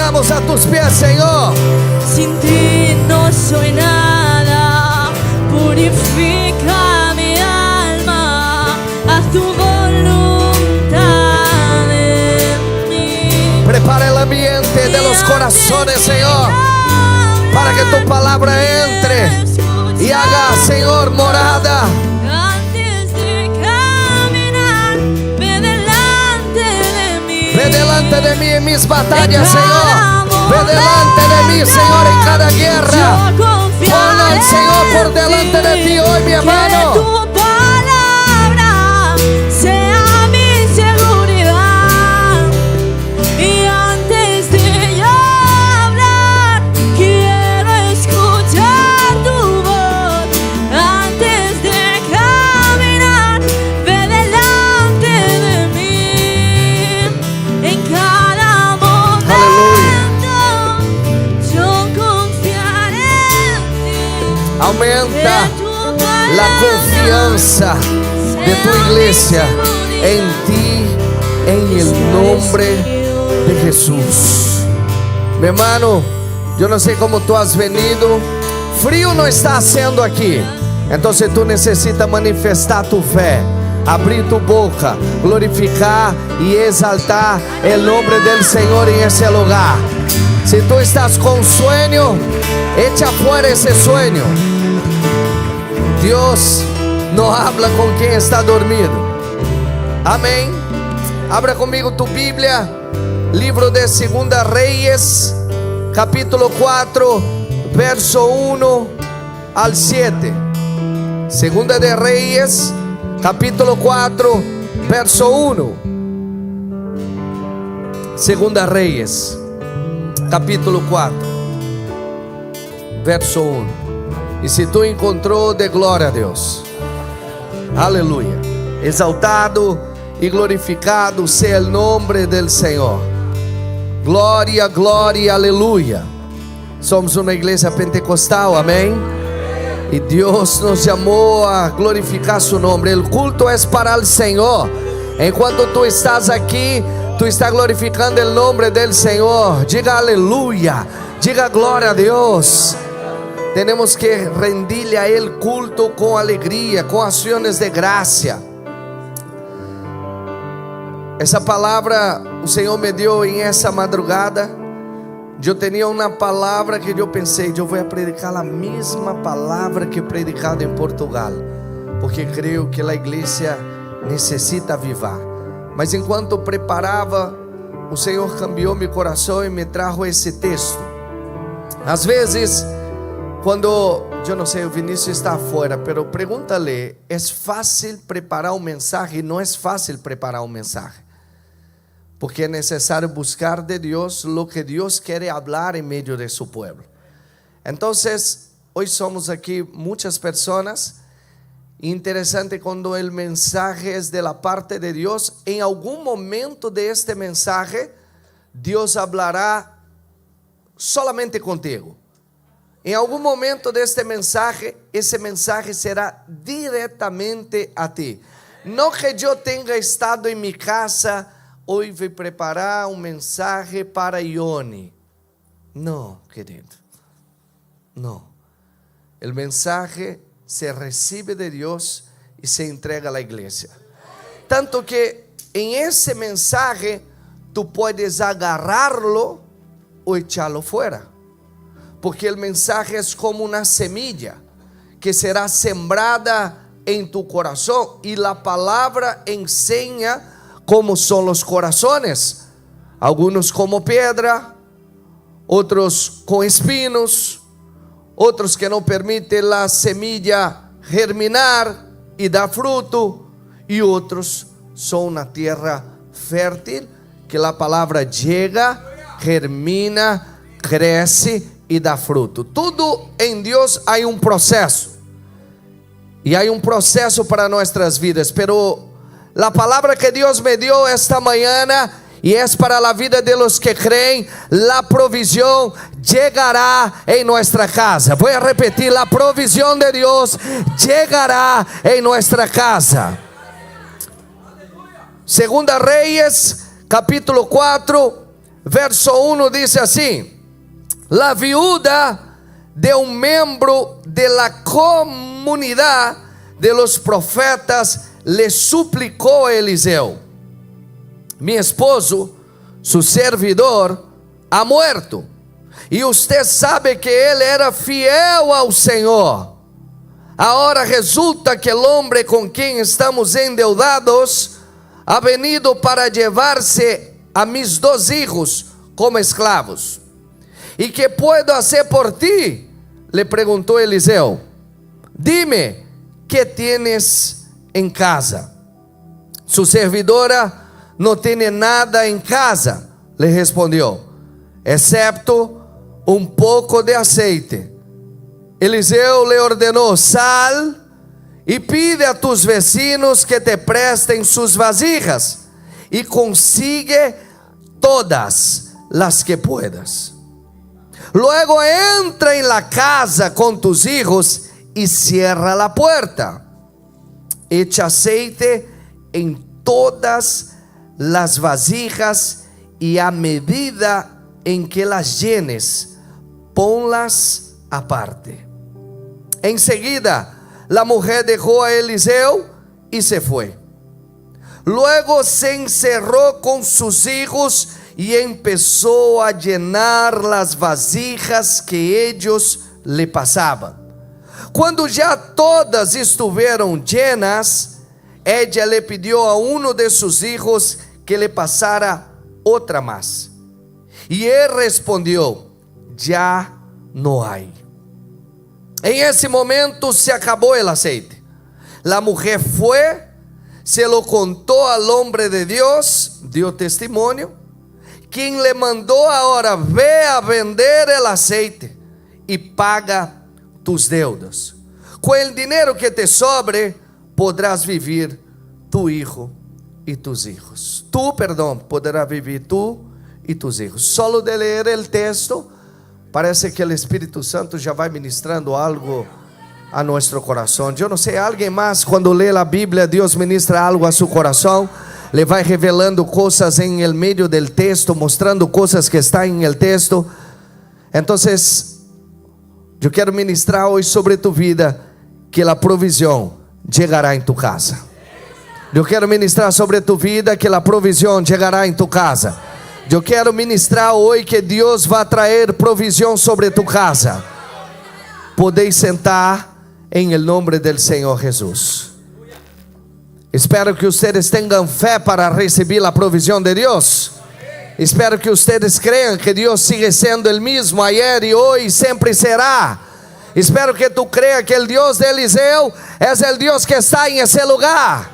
estamos a tus pies, Señor. Sin ti no soy nada, purifica mi alma, haz tu voluntad en mí. Prepara el ambiente de los corazones, Señor, para que tu palabra entre y haga, Señor, morada. Antes de caminar, ve delante de mí. Ve delante de mí en mis batallas, Señor. Ve delante de mí, Señor, en cada guerra. Pon al Señor por delante de ti hoy, mi hermano. Que tu palabra sea mi seguridad. Y antes de yo hablar, quiero escuchar tu voz. Antes de caminar, ve delante de mí. En cada momento yo confiaré en ti. Aumenta la confianza de tu iglesia en ti, en el nombre de Jesús. Mi hermano, yo no sé cómo tú has venido. Frío no está haciendo aquí. Entonces tú necesitas manifestar tu fe, abrir tu boca, glorificar y exaltar el nombre del Señor en ese lugar. Si tú estás con sueño, echa fuera ese sueño. Dios no habla con quien está dormido. Amén. Abra conmigo tu Biblia, libro de Segunda Reyes, capítulo 4, verso 1 al 7. Segunda de Reyes, capítulo 4, verso 1. Segunda Reyes, capítulo 4, verso 1. E se tu encontrou, dê glória a Deus. Aleluia. Exaltado e glorificado seja o nome del Senhor. Glória, glória, aleluia. Somos uma igreja pentecostal, amém? E Deus nos chamou a glorificar su nome. O culto é para o Senhor. Enquanto tu estás aqui, tu estás glorificando o nome del Senhor. Diga aleluia, diga glória a Deus. Temos que rendirle a Ele culto com alegria, com ações de graça. Essa palavra o Senhor me deu em essa madrugada. Eu tinha uma palavra que eu pensei, eu vou predicar a mesma palavra que he predicado em Portugal, porque creio que a igreja necessita avivar. Mas enquanto preparava, o Senhor cambiou meu coração e me trajo esse texto. Às vezes, quando, eu não sei, o Vinícius está afuera, pero pregúntale, é fácil preparar um mensagem? Não é fácil preparar um mensagem, porque é necessário buscar de Deus lo que Deus quer falar em meio de seu povo. Então, hoje somos aqui muitas pessoas. Interessante quando o mensagem é de la parte de Deus. Em algum momento de este mensagem, Deus falará solamente contigo. Em algum momento deste mensagem, esse mensagem será diretamente a ti. Não que eu tenha estado em minha casa, hoje vou preparar um mensagem para Ione. Não, querido. Não. O mensagem se recebe de Deus e se entrega à igreja. Tanto que em esse mensagem, tu podes agarrá-lo ou echá-lo fora. Porque o mensagem é como uma semilla que será sembrada em tu coração, e a palavra ensina como são os corações. Alguns como pedra, outros com espinos, outros que não permitem a semilla germinar e dar fruto, e outros são na terra fértil, que a palavra chega, germina, cresce e dá fruto. Tudo em Deus há um processo, e há um processo para nossas vidas, pero a palavra que Deus me deu esta manhã, e é para a vida de los que creem, a provisión chegará em nossa casa. Vou repetir, a provisión de Deus chegará em nossa casa. Segunda Reyes, capítulo 4, verso 1 dice así: la viuda de un miembro de la comunidad de los profetas le suplicó a Eliseo: mi esposo, su servidor, ha muerto, y usted sabe que él era fiel al Señor. Ahora resulta que el hombre con quien estamos endeudados ha venido para llevarse a mis 2 hijos como esclavos. ¿Y qué puedo hacer por ti?, le preguntó Eliseo. Dime, ¿qué tienes en casa? Su servidora no tiene nada en casa, le respondió, excepto un poco de aceite. Eliseo le ordenó: sal y pide a tus vecinos que te presten sus vasijas y consigue todas las que puedas. Luego entra en la casa con tus hijos y cierra la puerta. Echa aceite en todas las vasijas y a medida en que las llenes, ponlas aparte. Enseguida la mujer dejó a Eliseo y se fue. Luego se encerró con sus hijos y empezó a llenar las vasijas que ellos le pasaban. Cuando ya todas estuvieron llenas, ella le pidió a uno de sus hijos que le pasara otra más. Y él respondió: ya no hay. En ese momento se acabó el aceite. La mujer fue, se lo contó al hombre de Dios, dio testimonio, quien le mandó ahora: ve a vender el aceite y paga tus deudas. Con el dinero que te sobre podrás vivir tu hijo y tus hijos. Podrás vivir tú y tus hijos. Solo de leer el texto, parece que el Espíritu Santo ya va ministrando algo a nuestro corazón. Yo no sé, alguien más cuando lee la Biblia, Dios ministra algo a su corazón, le va revelando cosas en el medio del texto, mostrando cosas que están en el texto. Entonces, yo quiero ministrar hoy sobre tu vida que la provisión llegará en tu casa. Yo quiero ministrar sobre tu vida que la provisión llegará en tu casa. Yo quiero ministrar hoy que Dios va a traer provisión sobre tu casa. Podéis sentar en el nombre del Señor Jesús. Espero que ustedes tengan fe para recibir la provisión de Dios. Espero que ustedes crean que Dios sigue siendo el mismo ayer y hoy y siempre será. Espero que tú creas que el Dios de Eliseo es el Dios que está en ese lugar,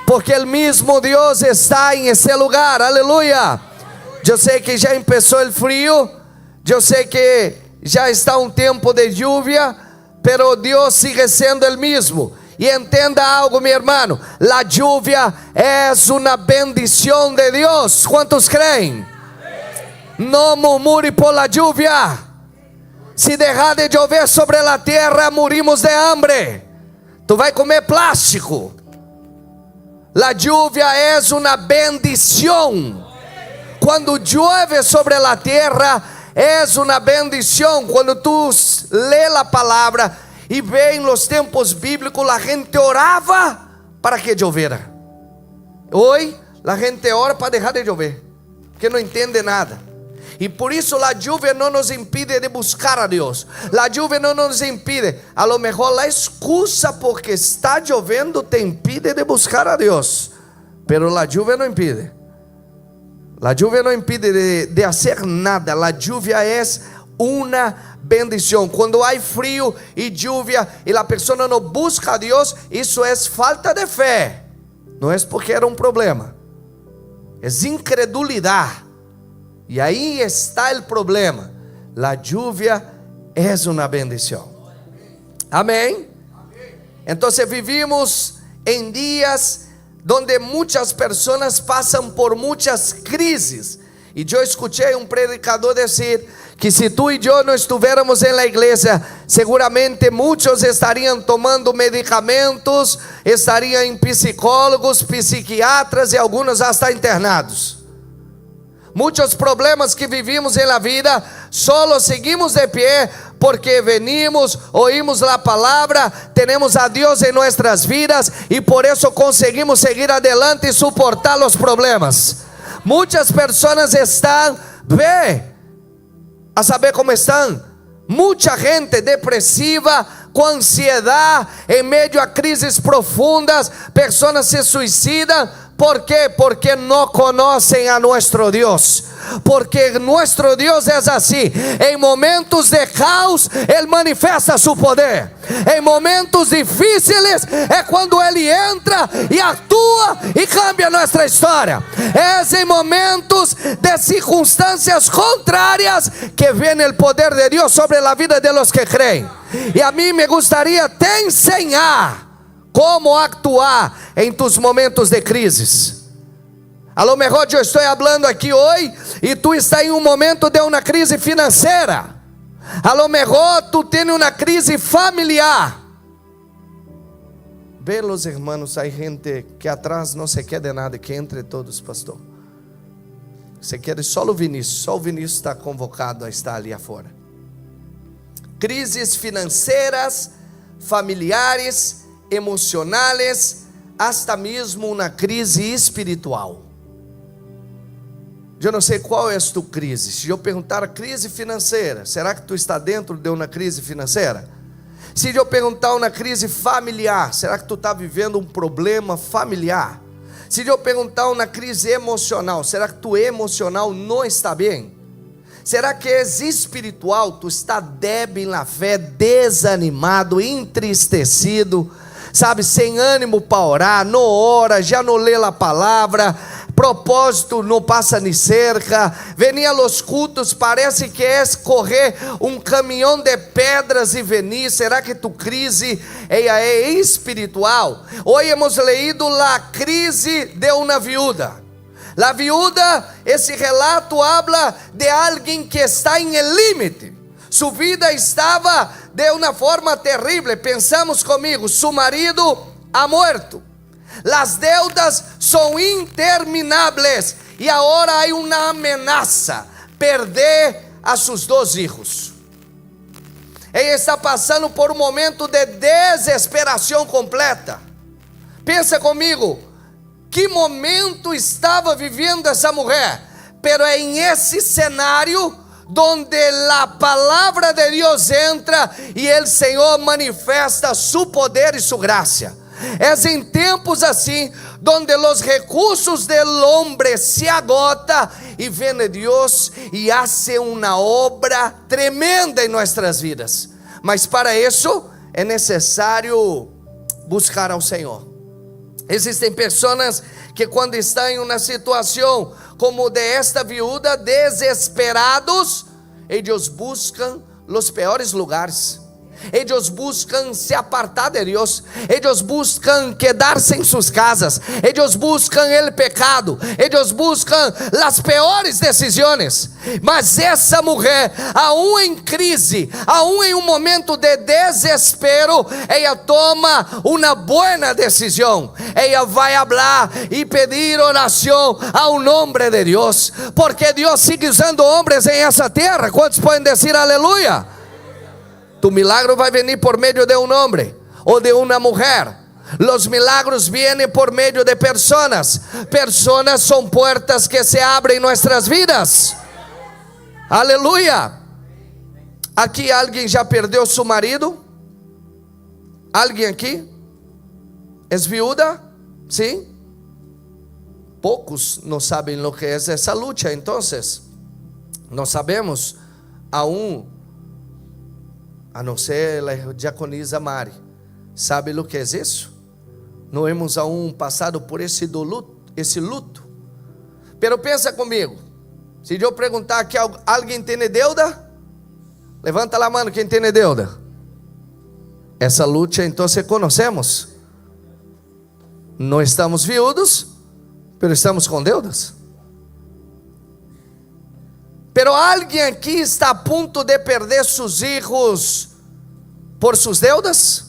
porque el mismo Dios está en ese lugar. Aleluya. Yo sé que ya empezó el frío, yo sé que ya está un tiempo de lluvia, pero Dios sigue siendo el mismo. Y entienda algo, mi hermano, la lluvia es una bendición de Dios. ¿Cuántos creen? No murmure por la lluvia. Si dejar de llover sobre la tierra, morimos de hambre. Tu vai comer plástico. La lluvia es una bendición. Cuando llueve sobre la tierra es una bendición. Cuando tú lees la palabra y ves en los tiempos bíblicos, la gente oraba para que llovera. Hoy la gente ora para dejar de llover, que no entiende nada. Y por eso la lluvia no nos impide de buscar a Dios. La lluvia no nos impide. A lo mejor la excusa porque está lloviendo te impide de buscar a Dios, pero la lluvia no impide. La lluvia no impide de hacer nada. La lluvia es una bendición. Cuando hay frío y lluvia y la persona no busca a Dios, eso es falta de fe. No es porque era un problema, es incredulidad. Y ahí está el problema. La lluvia es una bendición. Amén. Entonces vivimos en días donde muchas personas pasan por muchas crisis. Y yo escuché un predicador decir que si tú y yo no estuviéramos en la iglesia, seguramente muchos estarían tomando medicamentos, estarían en psicólogos, psiquiatras y algunos hasta internados. Muitos problemas que vivimos em la vida, solo seguimos de pie porque venimos, oímos la palabra, tenemos a Dios en nuestras vidas y por eso conseguimos seguir adelante y soportar los problemas. Muchas personas están, a saber cómo están, mucha gente depresiva, com ansiedade, em meio a crises profundas, pessoas se suicidam. ¿Por quê? Porque não conhecem a nosso Deus. Porque nosso Deus é assim: em momentos de caos, Ele manifesta seu poder. Em momentos difíceis, é quando Ele entra e atua e cambia nossa história. É em momentos de circunstâncias contrárias que vem o poder de Deus sobre a vida de los que creem. E a mim me gostaria te ensinar como actuar em tus momentos de crises. A lo mejor eu estou falando aqui hoje e tu está em um momento de uma crise financeira. A lo mejor tu tens uma crise familiar. Vê los hermanos, há gente que atrás não se quer de nada, que entre todos, pastor. Se quer só o Vinícius está convocado a estar ali afora. Crises financeiras, familiares, emocionais, hasta mesmo uma crise espiritual. Eu não sei qual é a tua crise. Se eu perguntar crise financeira, será que tu está dentro de uma crise financeira? Se eu perguntar uma crise familiar, será que tu está vivendo um problema familiar? Se eu perguntar uma crise emocional, será que tu emocional não está bem? Será que é espiritual? Tu está débil na fé, desanimado, entristecido, sabe, sem ânimo para orar, não ora, já não lê a palavra, propósito não passa nem cerca, venia los cultos, parece que é correr um caminhão de pedras e venir. Será que tu crise é espiritual? Hoje hemos leído a crise de uma viúva. La viuda, esse relato habla de alguém que está em el límite. Sua vida estava de uma forma terrível. Pensamos comigo, seu marido ha muerto. Las deudas são intermináveis. E agora há uma ameaça: perder a seus 2 filhos. Ela está passando por um momento de desesperação completa. Pensa comigo. Que momento estava vivendo essa mulher? Pero é em esse cenário donde a palavra de Deus entra e o Senhor manifesta seu poder e sua graça. É em tempos assim donde os recursos do homem se agotam e vem Deus e hace uma obra tremenda em nossas vidas. Mas para isso é necessário buscar ao Senhor. Existem pessoas que quando estão em uma situação como de esta viúva, desesperados, eles buscam os piores lugares. Eles buscam se apartar de Deus. Eles buscam quedar-se em suas casas. Eles buscam o pecado. Eles buscam as piores decisões. Mas essa mulher, aún em crise, aún em um momento de desespero, ela toma uma boa decisão. Ela vai falar e pedir oração ao nome de Deus, porque Deus sigue usando homens em essa terra. Quantos podem dizer aleluia? Tu milagro vai venir por meio de um homem ou de uma mulher. Los milagros vienen por meio de personas. Personas são portas que se abrem em nossas vidas. Aleluia. Aqui alguém já perdeu seu marido? Alguém aqui? É viúva? Sim? Poucos não sabem o que é essa luta. Então, nós sabemos a não ser a diaconisa Mari, sabe o que é isso? Não hemos aún passado por esse luto. Pero pensa comigo, se eu perguntar que alguém tem deuda, levanta a mão quem tem deuda. Essa luta então conhecemos. Não estamos viúvos, pero estamos com deudas. Pero alguém aqui está a ponto de perder seus filhos por suas deudas?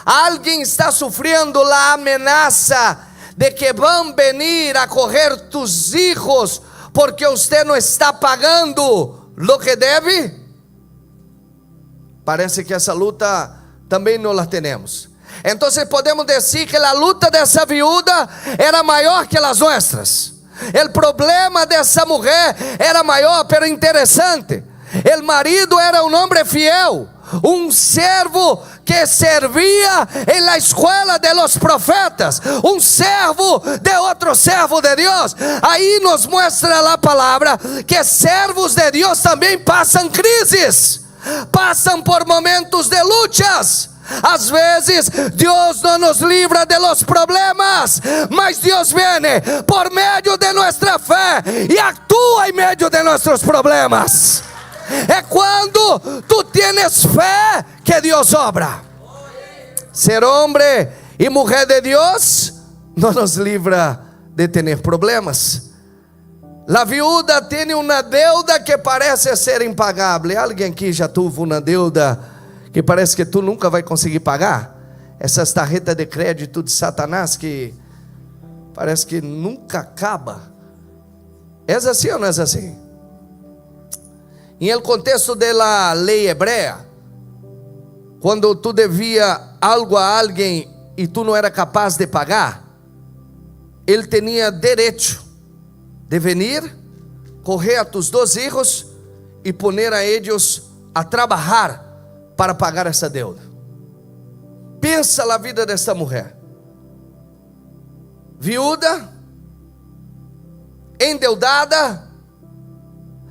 Alguém está sofrendo a ameaça de que van venir a coger tus hijos porque usted no está pagando lo que debe? Parece que essa luta também não la temos. Então podemos dizer que a luta dessa viúva era maior que as nossas. O problema dessa mulher era maior, pero interessante. O marido era um homem fiel, um servo que servia em la escola de los profetas, um servo de outro servo de Deus. Aí nos mostra a palavra que servos de Deus também passam crises, passam por momentos de lutas. Às vezes Deus não nos livra de los problemas, mas Deus vem por meio de nossa fé e atua em meio de nossos problemas. É quando tu tienes fé que Deus obra. Ser homem e mulher de Deus não nos livra de ter problemas. A viúva tem uma deuda que parece ser impagável. Alguém aqui já teve uma deuda que parece que tu nunca vai conseguir pagar? Essas tarjetas de crédito de Satanás que parece que nunca acaba. É assim ou não é assim? Em el contexto da lei hebrea, quando tu devia algo a alguém e tu não era capaz de pagar, ele tinha direito de venir, correr a tus 2 filhos e poner a eles a trabalhar para pagar essa deuda. Pensa na vida dessa mulher, viúva, endeudada.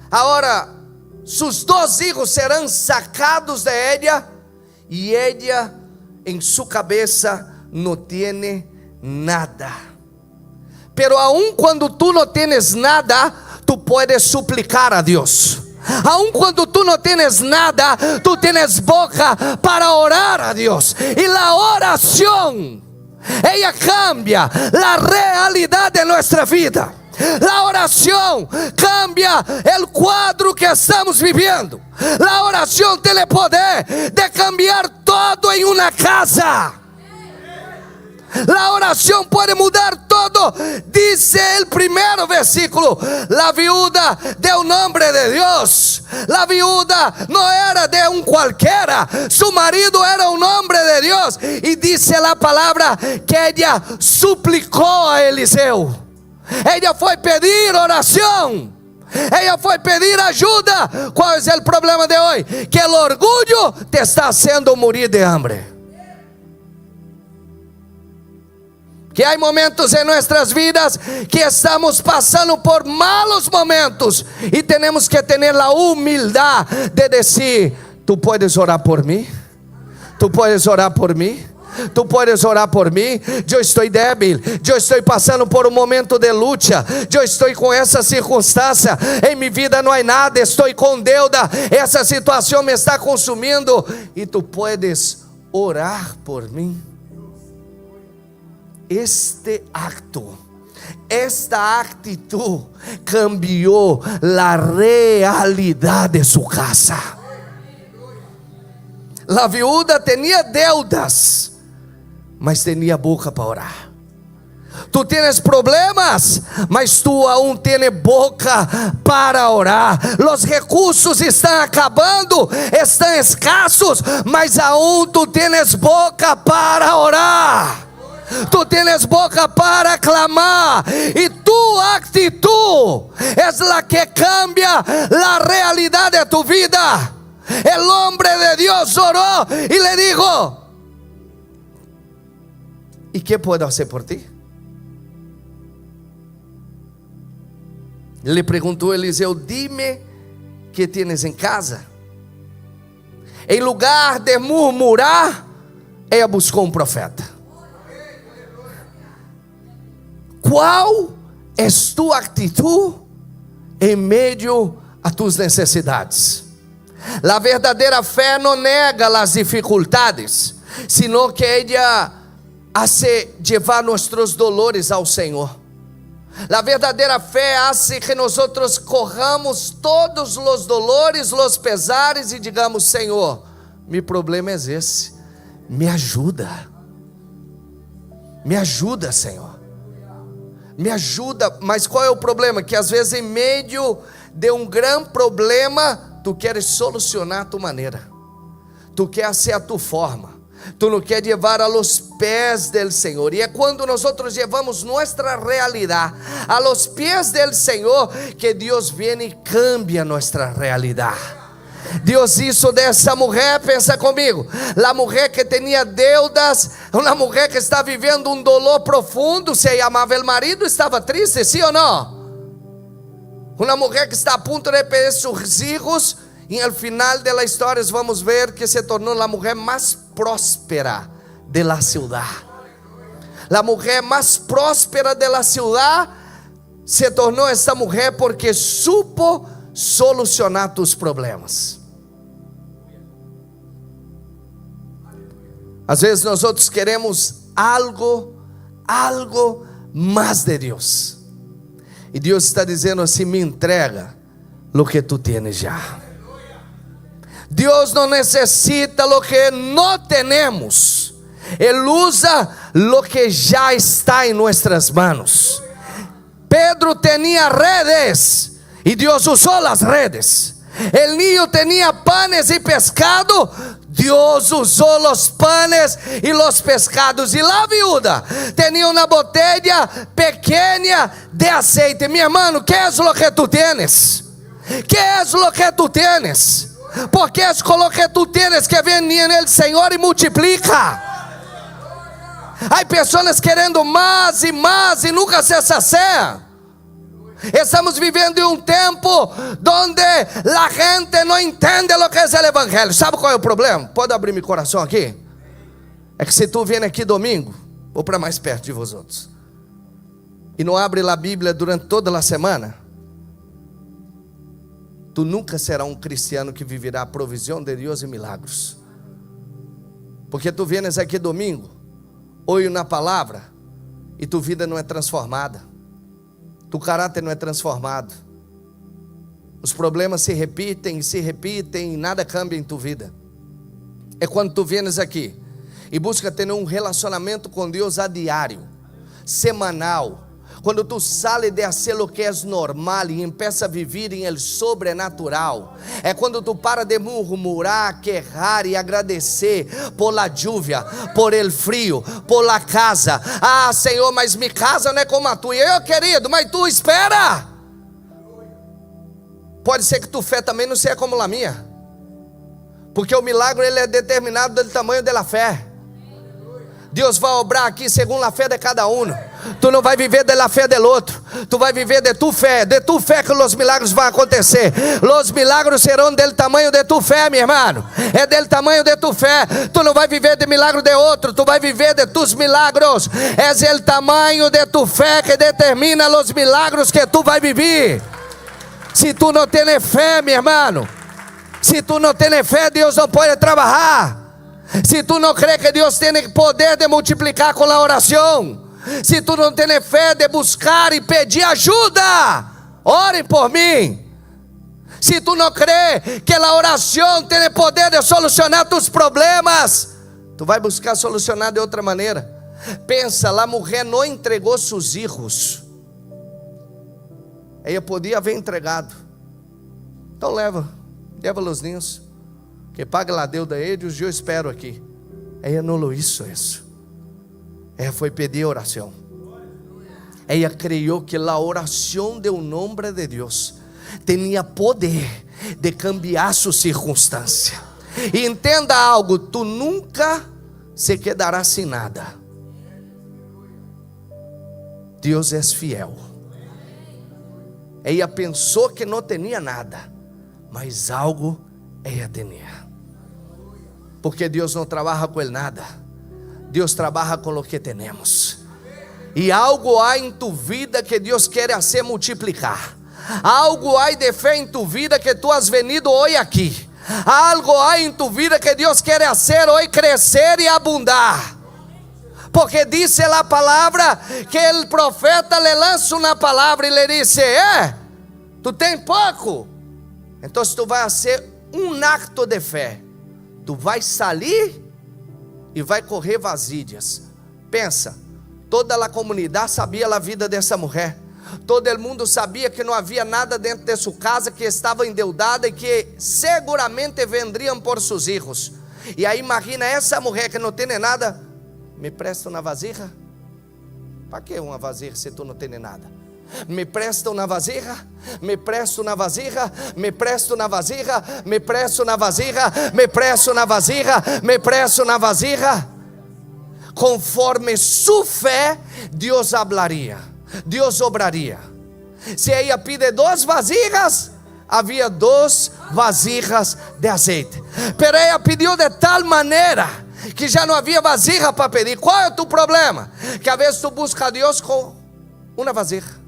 Agora sus 2 hijos serão sacados de ella e ella em sua cabeça não tem nada. Pero aun quando tu não tienes nada, tu puedes suplicar a Deus. Aun quando tu não tienes nada, tu tienes boca para orar a Deus. E a oração, ela cambia a realidade de nossa vida. A oração cambia o quadro que estamos vivendo. A oração tem o poder de cambiar todo em uma casa. A oração pode mudar todo. Dice o primeiro versículo: a viúva deu nome de Deus. A viúva não era de um qualquer, seu marido era um homem de Deus. E dice a palavra que ela suplicou a Eliseu. Ela foi pedir oração, ela foi pedir ajuda. Qual é o problema de hoje? Que o orgulho te está haciendo morir de hambre. Que há momentos em nossas vidas que estamos passando por malos momentos e temos que ter a humildade de dizer: tu puedes orar por mim, tu puedes orar por mim. Tu puedes orar por mim. Eu estou débil, eu estou passando por um momento de luta, eu estou com essa circunstância, em minha vida não há nada, estou com deuda, essa situação me está consumindo, e tu puedes orar por mim. Este acto, esta atitude cambiou a realidade de sua casa. A viúva tinha deudas, mas tinha boca para orar. Tu tens problemas, mas tu aún tens boca para orar. Os recursos estão acabando, estão escassos, mas aún tu tens boca para orar. Tu tens boca para clamar, e tua atitude é a que cambia a realidade de tu vida. El hombre de Dios oró y le dijo: ¿y qué puedo hacer por ti? Le preguntó Eliseo: dime qué tienes en casa. En lugar de murmurar, ella buscó un profeta. ¿Cuál es tu actitud en medio a tus necesidades? A verdadeira fé não nega as dificuldades, sino que ela hace llevar nossos dolores ao Senhor. A verdadeira fé hace que nós corramos todos os dolores, os pesares e digamos: Senhor, meu problema é esse, me ajuda, Senhor. me ajuda. Mas qual é o problema? Que às vezes em meio de um grande problema, tu queres solucionar a tua maneira, tu queres ser a tua forma, tu não queres levar a los pés del Senhor. E é quando nós levamos nossa realidade a los pés del Senhor que Deus vem e cambia nossa realidade. Deus hizo dessa mulher, pensa comigo, a mulher que tinha deudas, uma mulher que está vivendo um dolor profundo, se amava o marido, estava triste, sim ou não? Uma mulher que está a ponto de perder seus filhos, e no final da história vamos ver que se tornou a mulher mais próspera da cidade. A mulher mais próspera da cidade se tornou essa mulher porque supo solucionar tus problemas. Às vezes nós outros queremos algo mais de Deus, e Deus está dizendo assim: me entrega lo que tu tienes já. Deus não necessita lo que não temos, Ele usa lo que já está em nossas manos. Pedro tinha redes e Deus usou as redes. El niño tenía panes y pescado, Dios usó los panes y los pescados. Y la viuda tenía una botella pequeña de aceite. Mi hermano, ¿qué es lo que tú tienes? ¿Qué es lo que tú tienes? Porque es con lo que tú tienes que viene en el Señor y multiplica. Hay personas querendo mais e nunca se saciam. Estamos vivendo em um tempo onde a gente não entende o que é o evangelho. Sabe qual é o problema? Pode abrir meu coração aqui? É que se tu vem aqui domingo, vou para mais perto de vós outros, e não abre a Bíblia durante toda a semana, tu nunca será um cristiano que viverá a provisão de Deus e milagros. Porque tu vienes aqui domingo, ouve na palavra, e tua vida não é transformada. Tu caráter não é transformado. Os problemas se repetem e nada cambia em tua vida. É quando tu vienes aqui e busca ter um relacionamento com Deus a diário, semanal. Quando tu sales de hacer lo que é normal e empieza a viver em el sobrenatural. É quando tu para de murmurar, quejar e agradecer por la lluvia, por el frio, por la casa. Ah, Senhor, mas minha casa não é como a tua. Eu, querido, mas tu espera. Pode ser que tua fé também não seja como a minha, porque o milagre ele é determinado do tamanho da fé. Deus vai obrar aqui segundo a fé de cada um. Tu não vai viver da fé do outro, tu vai viver de tu fé que os milagres vão acontecer. Os milagres serão do tamanho de tu fé, meu irmão. É do tamanho de tu fé. Tu não vai viver de milagre de outro, tu vai viver de tus milagros. É o tamanho de tu fé que determina os milagros que tu vai viver. Se tu não tens fé, meu irmão, se tu não tens fé, Deus não pode trabalhar. Se tu não crê que Deus tem poder de multiplicar com a oração, se tu não tens fé de buscar e pedir ajuda, orem por mim. Se tu não crê que a oração tem poder de solucionar tus problemas, tu vai buscar solucionar de outra maneira. Pensa, a mulher não entregou seus filhos. Ela podia haver entregado. Então leva os ninhos, que paga a deuda a eles, eu espero aqui. Ela não hizo isso. Ela foi pedir oração. Ela creyó que a oração de um nome de Deus tinha poder de cambiar sua circunstância. E entenda algo, tu nunca se quedará sem nada. Deus é fiel. Ela pensou que não tinha nada, mas algo ela tinha. Porque Deus não trabalha com el nada, Deus trabalha com o que temos. E algo há em tu vida que Deus quer hacer multiplicar. Algo há de fé em tu vida que tu has venido hoje aqui. Algo há em tu vida que Deus quer hacer hoje crescer e abundar. Porque disse a palavra que o profeta le lança uma palavra e lhe disse: tu tem pouco? Então tu vai fazer um acto de fé. Tu vai sair e vai correr vasilhas. Pensa, Toda a comunidade sabia a vida dessa mulher. Todo mundo sabia que não havia nada dentro de sua casa, que estava endeudada e que seguramente vendriam por seus filhos. E aí imagina essa mulher que não tem nada. Me presta uma vasilha? Para que uma vasilha se tu não tem nada? Me presta uma vasilha? Me presta uma vasilha? Me presta uma vasilha? Me presta uma vasilha? Me presta uma vasilha? Me presta uma vasilha? Conforme sua fé, Deus hablaria, Deus obraria. Se ela pide 2 vasilhas, havia 2 vasilhas de azeite. Pero ela pediu de tal maneira que já não havia vasilha para pedir. Qual é o teu problema? Que às vezes tu busca a Deus com uma vasilha.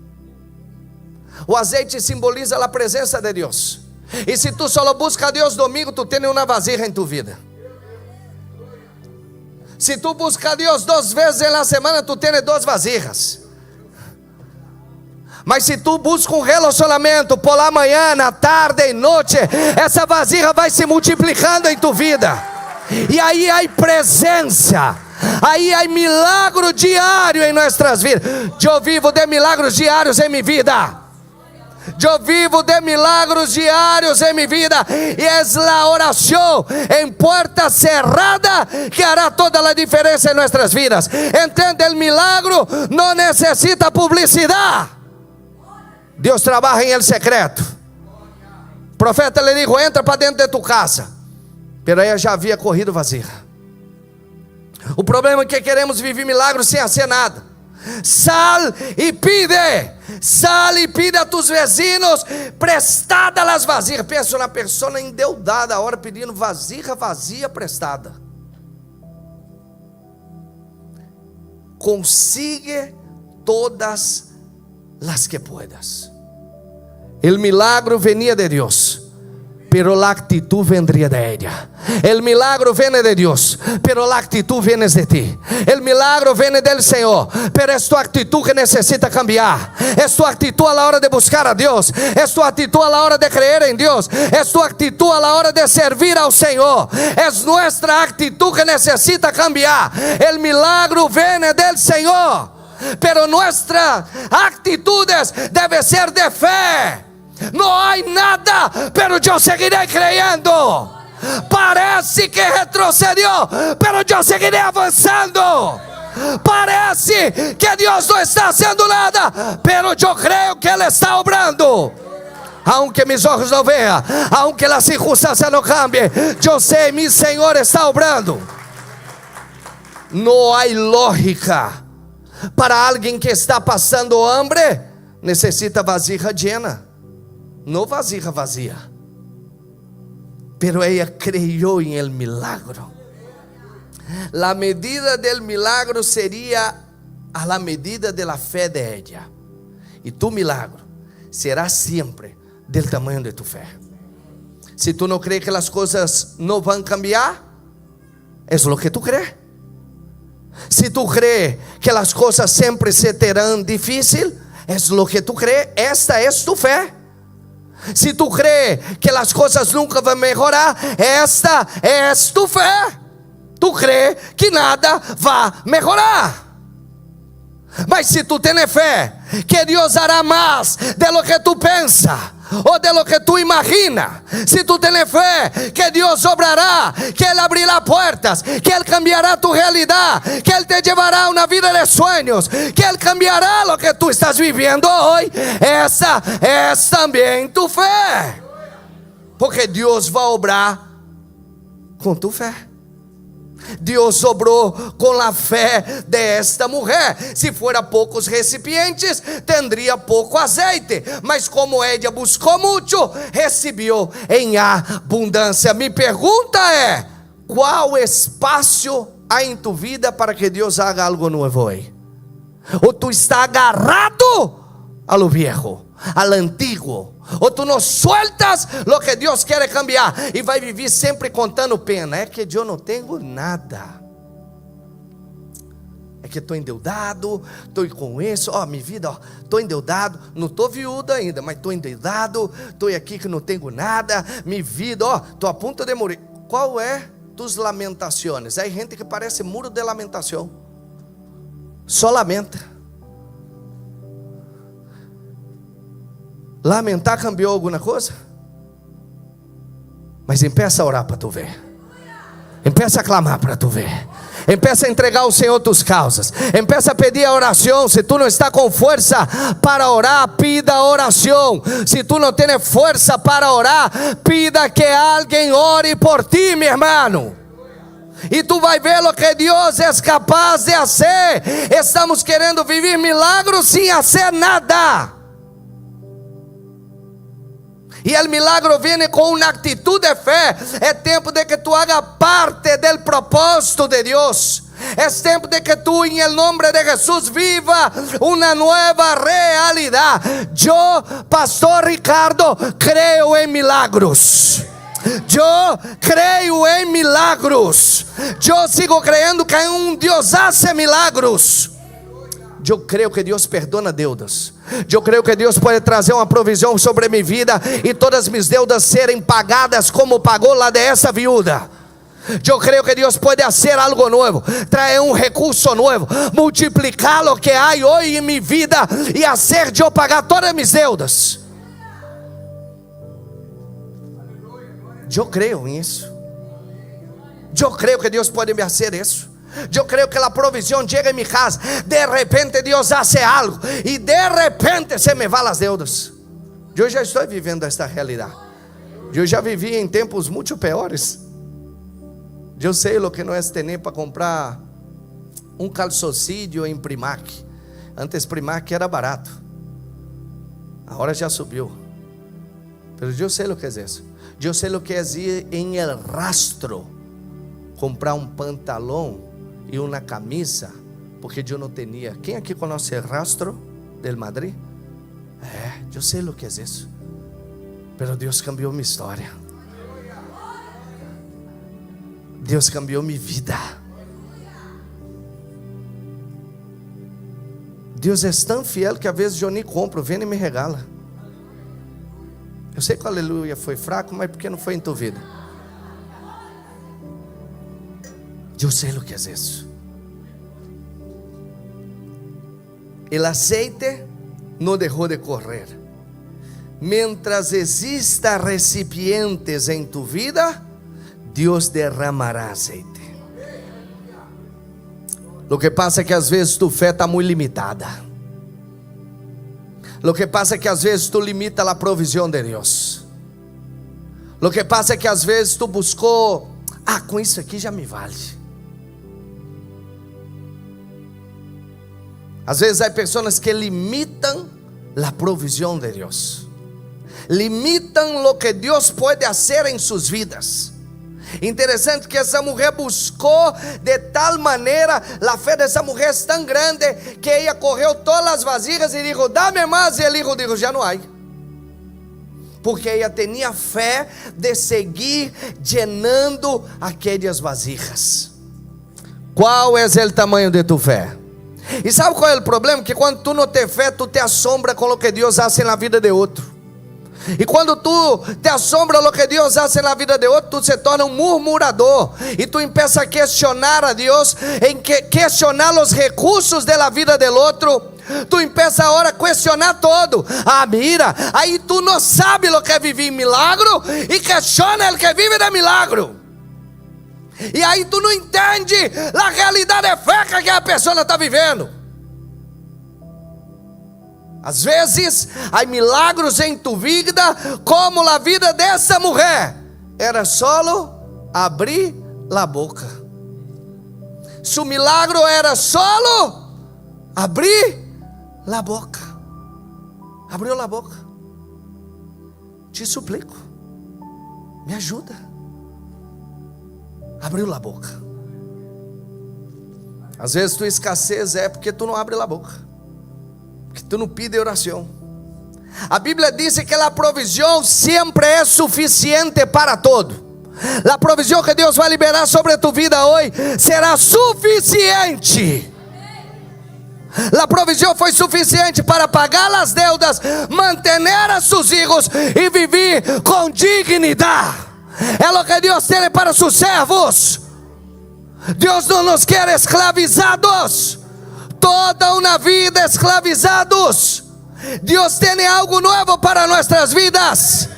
O azeite simboliza a presença de Deus. E se tu só busca a Deus domingo, tu tens uma vasilha em tu vida. Se tu busca a Deus 2 vezes na semana, tu tens 2 vasilhas. Mas se tu busca um relacionamento por la manhã, na tarde e noite, essa vasilha vai se multiplicando em tu vida. E aí há presença, aí há milagre diário em nossas vidas. Eu vivo de milagres diários em minha vida. Eu vivo de milagres diários em minha vida. E é a oração em porta cerrada que hará toda a diferença em nossas vidas. Entende? O milagre não necessita publicidade. Deus trabalha em el secreto. O profeta lhe disse: entra para dentro de tu casa. Pero ela já havia corrido vazia. O problema é que queremos viver milagres sem fazer nada. Sal e pide a tus vecinos prestada as vasilhas. Pensa na pessoa endeudada agora pedindo vasilha vazia prestada. Consigue todas las que puedas. El milagro venía de Dios, pero la actitud vendría de ella. El milagro viene de Dios, pero la actitud viene de ti. El milagro viene del Señor, pero es tu actitud que necesita cambiar. Es tu actitud a la hora de buscar a Dios. Es tu actitud a la hora de creer en Dios. Es tu actitud a la hora de servir al Señor. Es nuestra actitud que necesita cambiar. El milagro viene del Señor, pero nuestras actitudes deben ser de fe. No hay nada, pero yo seguiré creyendo. Parece que retrocedió, pero yo seguiré avanzando. Parece que Dios no está haciendo nada, pero yo creo que Él está obrando. Aunque mis ojos no vean, aunque la circunstancia no cambie, yo sé, mi Señor está obrando. No hay lógica. Para alguém que está passando hambre, necessita vasilha llena, não vasilha vazia. Pero ella creyó en el milagro. La medida del milagro sería a la medida de la fe de ella. Y tu milagro será siempre del tamaño de tu fe. Si tú no crees que las cosas no van a cambiar, es lo que tú crees. Si tú crees que las cosas siempre se terán difícil, es lo que tú crees. Esta es tu fe. Si tú crees que las cosas nunca van a mejorar, esta es tu fe. Tú crees que nada va a mejorar. Mas si tú tienes fe que Dios hará más de lo que tú piensas o de lo que tú imaginas, si tú tienes fe que Dios obrará, que Él abrirá puertas, que Él cambiará tu realidad, que Él te llevará a una vida de sueños, que Él cambiará lo que tú estás viviendo hoy, esa es también tu fe, porque Dios va a obrar con tu fe. Deus obrou com a fé desta mulher. Se fora poucos recipientes, tendria pouco azeite, mas como ela buscou muito, recebeu em abundância. Minha pergunta é: qual espaço há em tu vida para que Deus haga algo novo hoje? Ou tu está agarrado a lo viejo, al antiguo, ou tu não sueltas lo que Deus quer cambiar e vai viver sempre contando pena. É que eu não tenho nada, é que estou endeudado, estou com isso, minha vida, estou endeudado, não estou viúva ainda, mas estou endeudado, estou aqui que não tenho nada, minha vida, estou a ponto de morrer. Qual é tus lamentações? Há gente que parece muro de lamentação. só lamenta. Lamentar cambiou alguma coisa? Mas empeça a orar para tu ver. Empeça a clamar para tu ver. Empeça a entregar ao Senhor tus causas. Empeça a pedir a oração. Se tu não está com força para orar, pida oração. Se tu não tens força para orar, pida que alguém ore por ti, meu irmão. E tu vai ver o que Deus é capaz de fazer. Estamos querendo viver milagros sem fazer nada. E o milagre vem com uma atitude de fé. É tempo de que tu haga parte do propósito de Deus. É tempo de que tu, em nome de Jesus, viva uma nova realidade. Eu, pastor Ricardo, creio em milagros. Eu creio em milagros. Eu sigo crendo que Deus hace milagros. Eu creio que Deus perdona deudas. Eu creio que Deus pode trazer uma provisão sobre minha vida e todas minhas deudas serem pagadas como pagou lá dessa viúva. Eu creio que Deus pode fazer algo novo, trazer um recurso novo, multiplicar o que há hoje em minha vida e fazer eu pagar todas minhas deudas. Eu creio nisso. Eu creio que Deus pode me fazer isso. Eu creio que a provisão chega em minha casa. De repente Deus hace algo e de repente se me vão as deudas. Eu já estou vivendo esta realidade. Eu já vivi em tempos muito piores. Eu sei o que não é ter para comprar um calçocídio em Primark. Antes Primark era barato, agora já subiu. Mas eu sei o que é isso. Eu sei o que é ir em El Rastro comprar um pantalão e uma camisa, porque eu não tinha. Quem aqui conhece El Rastro del Madrid? Eu sei o que é isso. Mas Deus cambiou minha história. Deus cambiou minha vida. Deus é tão fiel que às vezes eu nem compro, vem e me regala. Eu sei que o aleluia foi fraco, mas porque não foi em tua vida? Eu sei o que é isso. O aceite não deixou de correr. Mientras exista recipientes em tu vida, Deus derramará aceite. O que passa é que às vezes tu fé está muito limitada. O que passa é que às vezes tu limita a provisão de Deus. O que passa é que às vezes tu buscou, com isso aqui já me vale. Às vezes há pessoas que limitam a provisão de Deus. Limitam o que Deus pode fazer em suas vidas. Interessante que essa mulher buscou de tal maneira, a fé dessa mulher é tão grande que ela correu todas as vasilhas e disse: dá-me mais. E ele disse: já não há. Porque ela tinha fé de seguir llenando aquelas vasilhas. Qual é o tamanho de tu fé? E sabe qual é o problema? Que quando tu não tem fé, tu te assombra com o que Deus faz na vida de outro. E quando tu te assombra o que Deus faz na vida de outro, tu se torna um murmurador. E tu empieza a questionar a Deus, questionar os recursos da vida do outro. Tu empieza agora a questionar todo. Mira, aí tu não sabe o que é viver em milagro e questiona o que vive de milagro. E aí tu não entende a realidade de fé que a pessoa está vivendo. Às vezes há milagros em tu vida, como a vida dessa mulher. Era solo abrir a boca. Su milagro era solo abrir a boca. Abriu a boca. Te suplico, me ajuda. Abriu a boca. Às vezes tua escassez é porque tu não abre a boca, porque tu não pide oração. A Bíblia diz que a provisão sempre é suficiente para todo. A provisão que Deus vai liberar sobre a tua vida hoje será suficiente. A provisão foi suficiente para pagar as deudas, manter a seus filhos e viver com dignidade. É o que Deus tem para seus servos. Deus não nos quer escravizados. Tu toda una vida esclavizados. Dios tiene algo nuevo para nuestras vidas.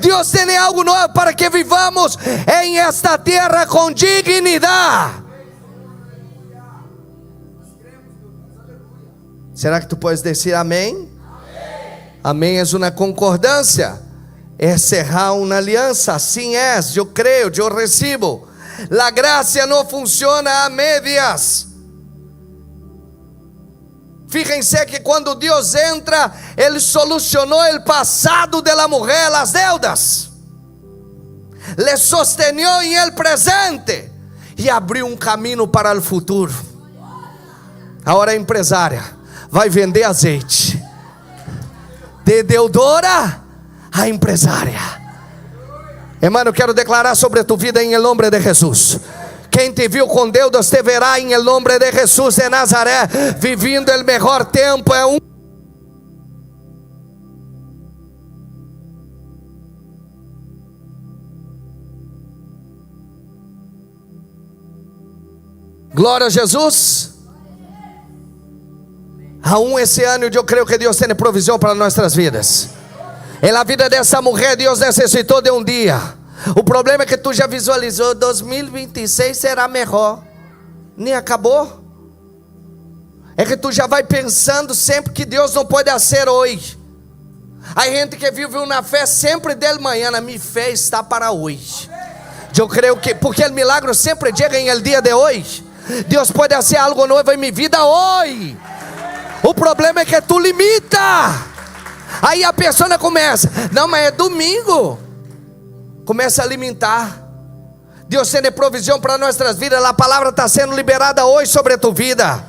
Dios tiene algo nuevo para que vivamos en esta tierra con dignidad. ¿Será que tú puedes decir amén? Amém é uma concordância, é cerrar uma aliança. Assim é, eu creio, eu recebo. La gracia não funciona a medias. Fíjense que quando Deus entra, Ele solucionou o passado de la mujer, as deudas, le sostenió em el presente e abriu um caminho para o futuro. Agora a empresária vai vender azeite, de deudora a empresária. Hermano, quero declarar sobre tu vida em nome de Jesus. Quem te viu com deudas te verá em nome de Jesus de Nazaré, vivendo o melhor tempo. É um glória a Jesus. Aún esse ano eu creio que Deus tem provisão para nossas vidas. Em la vida dessa mulher, Deus necessitou de um dia. O problema é que tu já visualizou 2026 será melhor. Nem acabou. É que tu já vai pensando sempre que Deus não pode fazer hoje. Há gente que vive uma fé sempre de manhã. A minha fé está para hoje. Eu creio que, porque o milagre sempre chega em el dia de hoje. Deus pode fazer algo novo em minha vida hoje. O problema é que tu limita. Aí a pessoa começa, não, mas é domingo. Começa a alimentar. Deus tem provisão para nossas vidas. A palavra está sendo liberada hoje sobre a tua vida.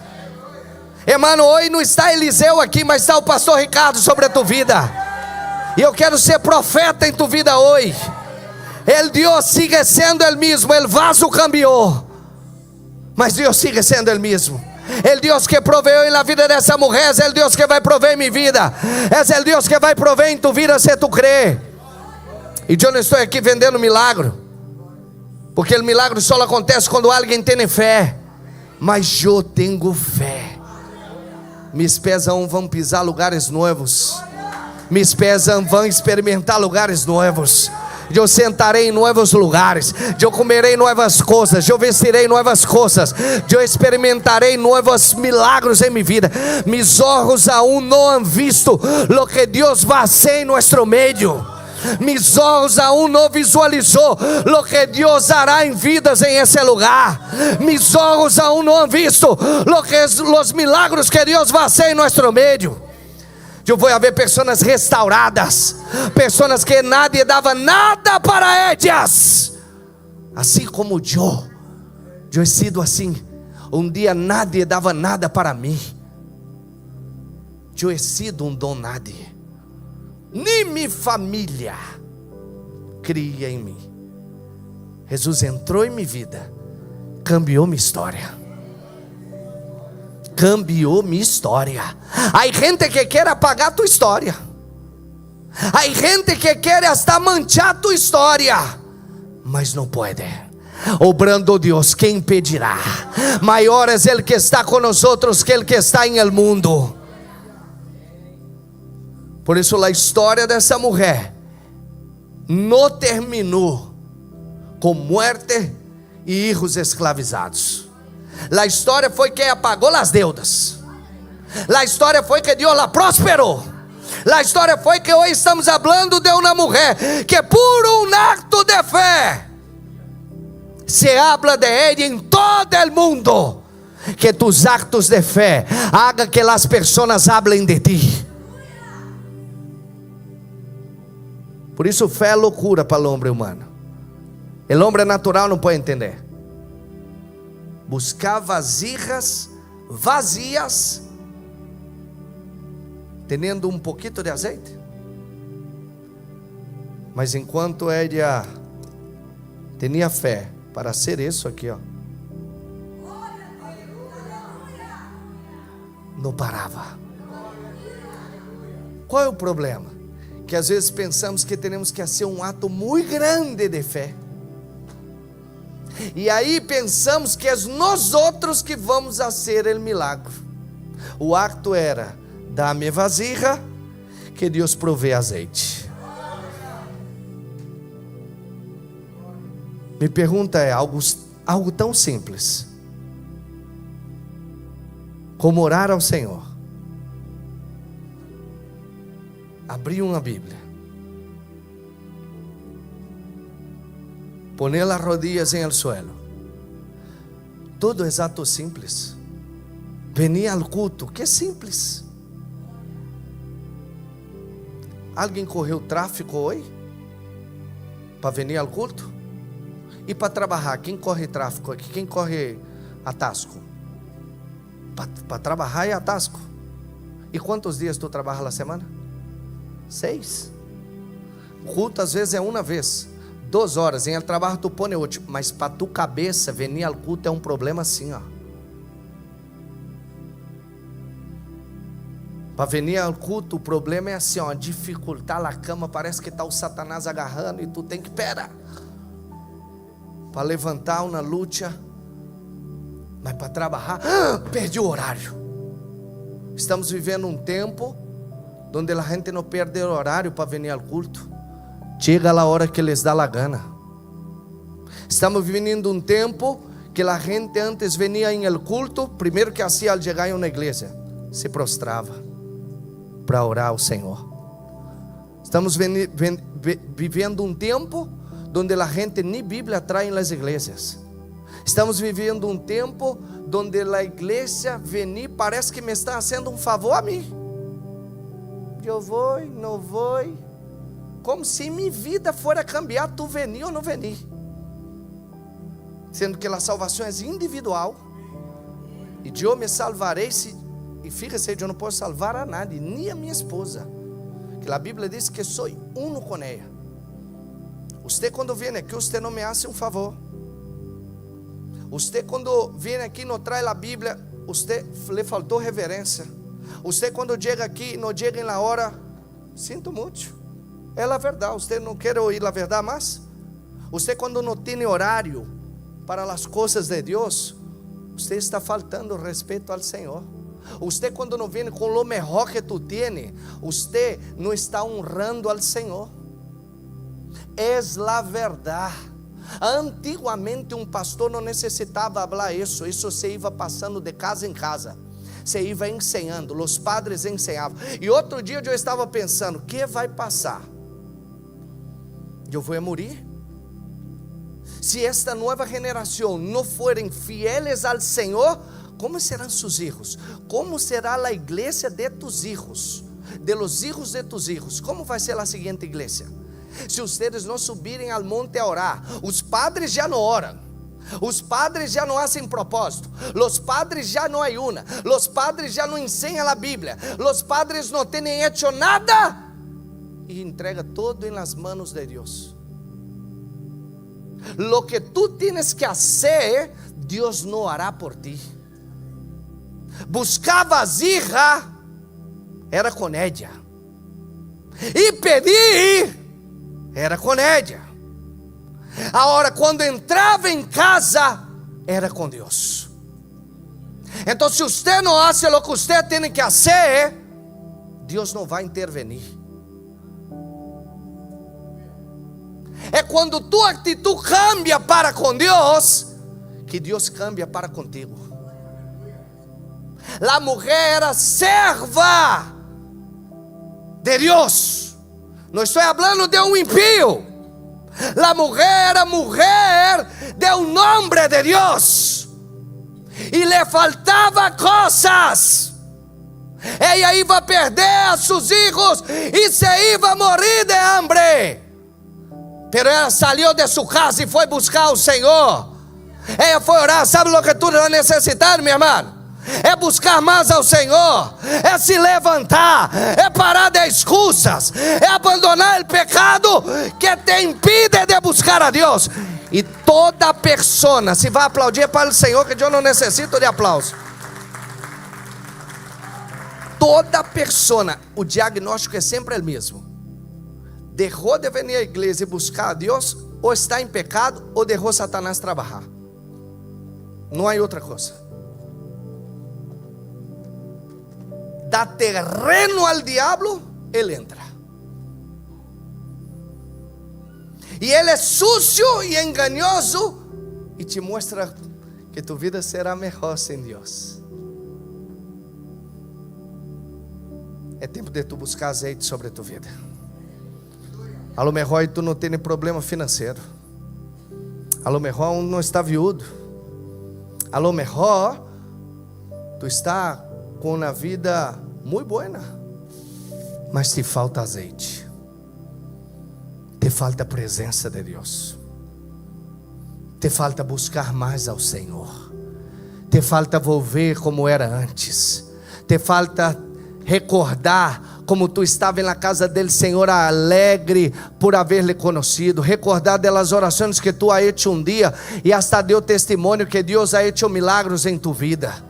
Hermano, hoje não está Eliseu aqui, mas está o pastor Ricardo sobre a tua vida. E eu quero ser profeta em tua vida hoje. El Deus sigue sendo o mesmo. El vaso cambiou, mas Deus sigue sendo o mesmo. El Deus que proveio na vida dessa mulher é o Deus que vai prover em minha vida. É o Deus que vai prover em tua vida se tu crê. E eu não estou aqui vendendo milagre, porque o milagre só acontece quando alguém tem fé. Mas eu tenho fé. Meus pés vão pisar lugares novos. Meus pés vão experimentar lugares novos. Eu sentarei em novos lugares, eu comerei novas coisas, eu vestirei novas coisas, eu experimentarei novos milagres em minha vida. Mis olhos aún não han visto lo que Deus vai fazer em nosso meio. Mis olhos aún não visualizou lo que Deus hará em vidas em esse lugar. Mis olhos aún não han visto lo que os milagres que Deus vai fazer em nosso meio. Eu vou ver pessoas restauradas, pessoas que nadie dava nada para elas, assim como eu he sido assim. Um dia nadie dava nada para mim. Eu he sido um don nadie. Nem minha família cria em mim. Jesus entrou em minha vida, cambiou minha história. Cambiou minha história. Há gente que quer apagar tua história. Há gente que quer hasta manchar tua história, mas não pode. Obrando Deus, quem impedirá? Maior é Ele que está conosco que Ele que está em el mundo. Por isso a história dessa mulher não terminou com morte e filhos escravizados. A história foi que apagou as deudas. A história foi que Deus la prosperou. A história foi que hoje estamos falando de uma mulher que por um acto de fé se habla de ela em todo o mundo. Que tus actos de fé haga que as pessoas hablem de ti. Por isso fé é loucura para o homem humano. O homem natural não pode entender. Buscar vasijas vazias, tendo um pouquinho de azeite. Mas enquanto ela tinha fé para ser isso aqui, ó, não parava. Qual é o problema? Que às vezes pensamos que temos que fazer um ato muito grande de fé. E aí pensamos que é nós outros que vamos fazer o milagre. O acto era: dá-me vasilha, que Deus provê azeite. Me pergunta é algo tão simples como orar ao Senhor, abrir uma Bíblia, poner las rodillas en el suelo. Todo es acto simples. Venir al culto, que simples. Alguém correu tráfico hoje para vir ao culto? E para trabalhar, quem corre tráfico aqui? Quem corre atasco? Para trabalhar é atasco. E quantos dias tu trabalha na semana? 6. O culto às vezes é uma vez, 2 horas. Em el trabalho tu põe 8. Mas para tu cabeça vir ao culto é um problema assim, ó. Para vir ao culto, o problema é assim, ó, dificultar a cama, parece que está o Satanás agarrando e tu tem que, para levantar uma luta, mas para trabalhar, perdi o horário. Estamos vivendo um tempo onde a gente não perde o horário para vir ao culto, chega a hora que les dá a gana. Estamos vivendo um tempo que a gente antes venia em el culto, primeiro que hacía al chegar em uma igreja, se prostrava para orar ao Senhor. Estamos vivendo um tempo onde a gente nem Bíblia traz nas igrejas. Estamos vivendo um tempo onde a igreja venir parece que me está fazendo um favor a mim. Eu vou, não vou, como se minha vida fora cambiar, tu venir ou não venir, sendo que a salvação é individual, e eu me salvarei se. E fíjese, eu não posso salvar a nadie, nem a minha esposa, que a Bíblia diz que sou uno com ela. Você quando vem aqui, você não me hace um favor. Você quando vem aqui não traz a Bíblia, você lhe faltou reverência. Você quando chega aqui, não chega na hora, sinto muito, é a verdade. Você não quer ouvir a verdade mais? Você quando não tem horário para as coisas de Deus, você está faltando respeito ao Senhor. Você quando não vem com o melhor que tu tens, você não está honrando ao Senhor. É a verdade. Antigamente um pastor não necessitava falar isso se ia passando de casa em casa, se ia ensinando, os padres ensinavam. E outro dia eu estava pensando, o que vai passar? Eu vou morrer? Se esta nova geração não forem fieles ao Senhor, como serão seus filhos? Como será a igreja de tus hijos? De los hijos de tus hijos? Como vai ser a seguinte igreja? Se vocês não subirem ao monte a orar, os padres já não oram, os padres já não fazem propósito, os padres já não ayunam, os padres já não ensinam a Bíblia, os padres não têm hecho nada, e entrega todo em las manos de Deus. Lo que tu tienes que hacer, Deus não hará por ti. Buscar vasilha era com ella, e pedir era com ella. Agora, quando entrava em casa, era com Deus. Então, se você não faz o que você tem que fazer, Deus não vai intervenir. É quando tua atitude cambia para com Deus, que Deus cambia para contigo. A mulher era serva de Deus. Não estou falando de um impío. A mulher era mulher de um homem de Deus. E lhe faltava coisas. Ela ia perder a seus filhos e se ia morrer de hambre. Pero ela saiu de sua casa e foi buscar o Senhor. Ela foi orar. Sabe o que tu vai necessitar, meu irmão? É buscar mais ao Senhor, é se levantar, é parar de excusas, é abandonar o pecado que te impide de buscar a Deus. E toda pessoa, se vai aplaudir para o Senhor, que eu não necessito de aplauso. Toda pessoa, o diagnóstico é sempre o mesmo: deixou de vir à igreja e buscar a Deus, ou está em pecado, ou deixou Satanás trabalhar. Não há outra coisa. dá terreno al diablo, ele entra. E ele é sucio e enganoso e te mostra que tu vida será melhor sem Deus. É tempo de tu buscar azeite sobre a tua vida. A lo mejor tu não tem problema financeiro. A lo mejor não está viúdo. A lo mejor tu está com uma vida muito boa, mas te falta azeite. Te falta a presença de Deus. Te falta buscar mais ao Senhor. Te falta volver como era antes. Te falta recordar como tu estava na casa dele, Senhor, alegre por haver-lhe conhecido. Recordar delas orações que tu ha hecho um dia e hasta deu testemunho que Deus ha hecho milagros em tu vida.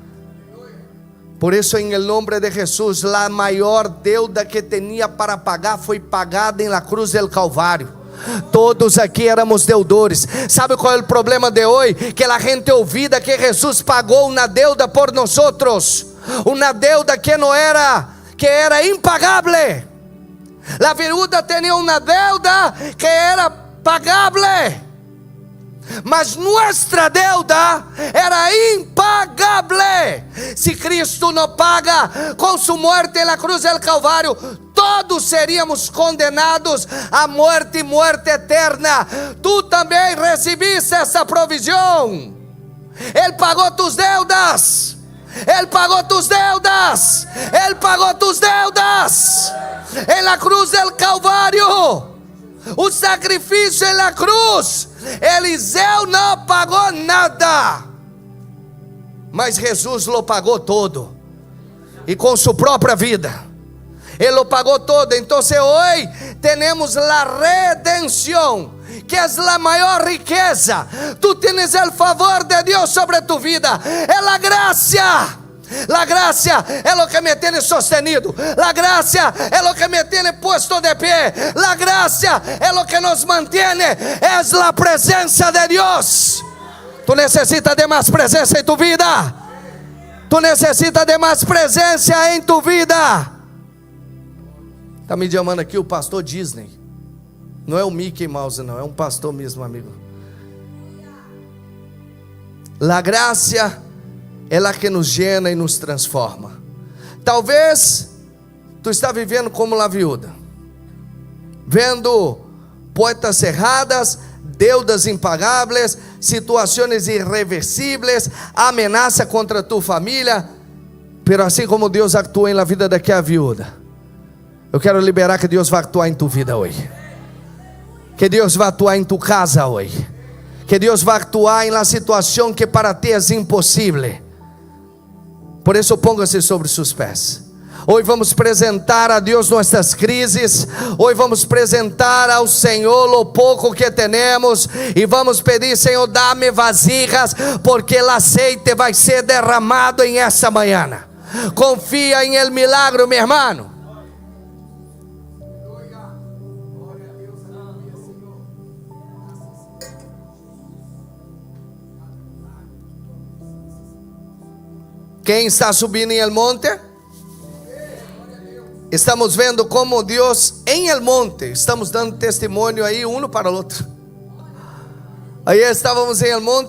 Por isso, em nome de Jesus, a maior deuda que tinha para pagar foi pagada na cruz del Calvário. Todos aqui éramos deudores. Sabe qual é o problema de hoje? Que a gente olvida que Jesus pagou uma deuda por nós outros. Uma deuda que não era, que era impagável. A viúva tinha uma deuda que era pagável, mas nossa deuda era impagável. Se Cristo não paga com sua morte na cruz del Calvário, todos seríamos condenados a morte e morte eterna. Tu também recebiste essa provisão. Ele pagou tus deudas. Ele pagou tus deudas. Ele pagou tus deudas. Em la cruz del Calvário, o sacrifício em la cruz, Eliseu não pagou nada, mas Jesus lo pagou todo, e com sua própria vida, Ele lo pagou todo. Então hoje temos a redenção, que é a maior riqueza. Tu tens o favor de Deus sobre tu vida, é a graça. La gracia es lo que me tiene sostenido. La gracia es lo que me tiene puesto de pie. La gracia es lo que nos mantiene. Es la presencia de Dios. Tu necesitas de más presencia en tu vida. Tu necesitas de más presencia en tu vida. Está me chamando aqui o pastor Disney. Não é o Mickey Mouse, não. É um pastor mesmo, amigo. La gracia é lá que nos llena e nos transforma. Talvez tu está vivendo como a viúva, vendo portas cerradas, deudas impagáveis, situações irreversíveis, ameaça contra tu família. Pero assim como Deus atua na vida daquela viúva, eu quero liberar que Deus vai atuar em tu vida hoje. Que Deus vai atuar em tu casa hoje. Que Deus vai atuar em la situação que para ti é impossível. Por isso, ponga-se sobre seus pés. Hoje vamos apresentar a Deus nossas crises. Hoje vamos apresentar ao Senhor o pouco que temos. E vamos pedir: Senhor, dá-me vasijas, porque o aceite vai ser derramado em essa manhã. Confia em el milagro, meu irmão. Quem está subindo em el monte? Estamos vendo como Deus em el monte. Estamos dando testemunho aí um para o outro. Aí estávamos em el monte.